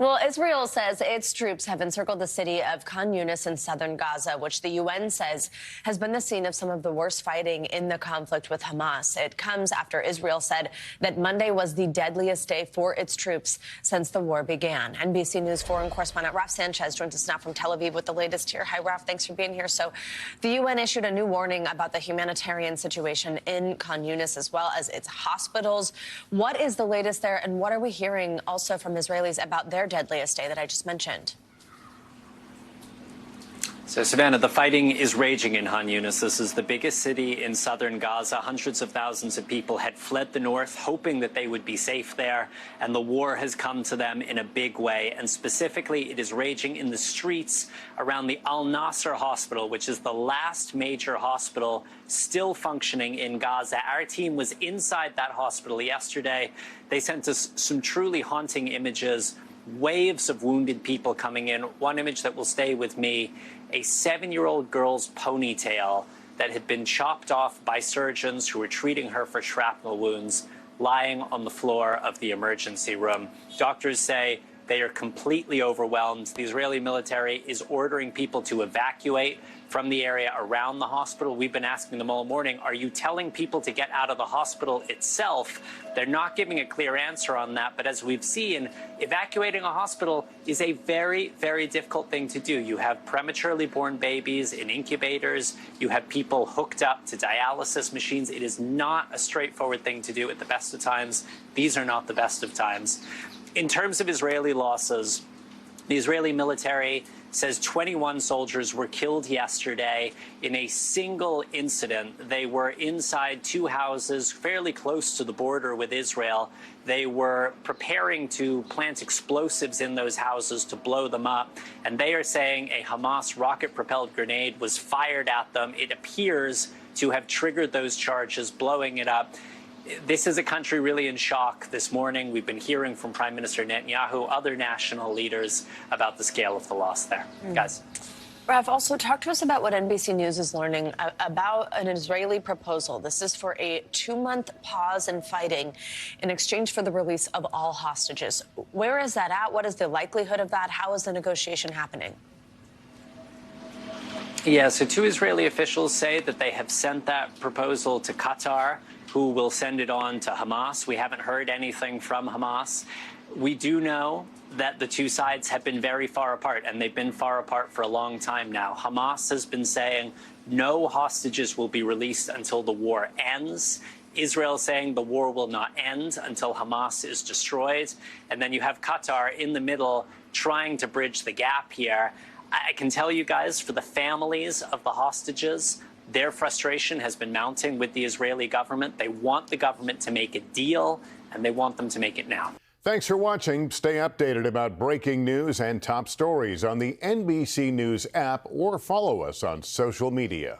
Well, Israel says its troops have encircled the city of Khan Yunis in southern Gaza, which the UN says has been the scene of some of the worst fighting in the conflict with Hamas. It comes after Israel said that Monday was the deadliest day for its troops since the war began. NBC News foreign correspondent Raf Sanchez joins us now from Tel Aviv with the latest here. Hi, Raf. Thanks for being here. So the UN issued a new warning about the humanitarian situation in Khan Yunis as well as its hospitals. What is the latest there, and what are we hearing also from Israelis about their deadliest day that I just mentioned? So, Savannah, the fighting is raging in Khan Yunis. This is the biggest city in southern Gaza. Hundreds of thousands of people had fled the north, hoping that they would be safe there. And the war has come to them in a big way. And specifically, it is raging in the streets around the Al-Nasser hospital, which is the last major hospital still functioning in Gaza. Our team was inside that hospital yesterday. They sent us some truly haunting images. Waves of wounded people coming in. One image that will stay with me, a 7-year-old girl's ponytail that had been chopped off by surgeons who were treating her for shrapnel wounds, lying on the floor of the emergency room. Doctors say they are completely overwhelmed. The Israeli military is ordering people to evacuate from the area around the hospital. We've been asking them all morning, are you telling people to get out of the hospital itself? They're not giving a clear answer on that. But as we've seen, evacuating a hospital is a very, very difficult thing to do. You have prematurely born babies in incubators. You have people hooked up to dialysis machines. It is not a straightforward thing to do at the best of times. These are not the best of times. In terms of Israeli losses, the Israeli military says 21 soldiers were killed yesterday in a single incident. They were inside two houses fairly close to the border with Israel. They were preparing to plant explosives in those houses to blow them up. And they are saying a Hamas rocket-propelled grenade was fired at them. It appears to have triggered those charges, blowing it up. This is a country really in shock. This morning, we've been hearing from Prime Minister Netanyahu, other national leaders, about the scale of the loss there. Guys. Raf, also talk to us about what NBC News is learning about an Israeli proposal. This is for a 2-month pause in fighting in exchange for the release of all hostages. Where is that at? What is the likelihood of that? How is the negotiation happening? Yeah, so two Israeli officials say that they have sent that proposal to Qatar, who will send it on to Hamas. We haven't heard anything from Hamas. We do know that the two sides have been very far apart, and they've been far apart for a long time now. Hamas has been saying no hostages will be released until the war ends. Israel saying the war will not end until Hamas is destroyed. And then you have Qatar in the middle trying to bridge the gap here. I can tell you guys, for the families of the hostages, their frustration has been mounting with the Israeli government. They want the government to make a deal, and they want them to make it now. Thanks for watching. Stay updated about breaking news and top stories on the NBC News app or follow us on social media.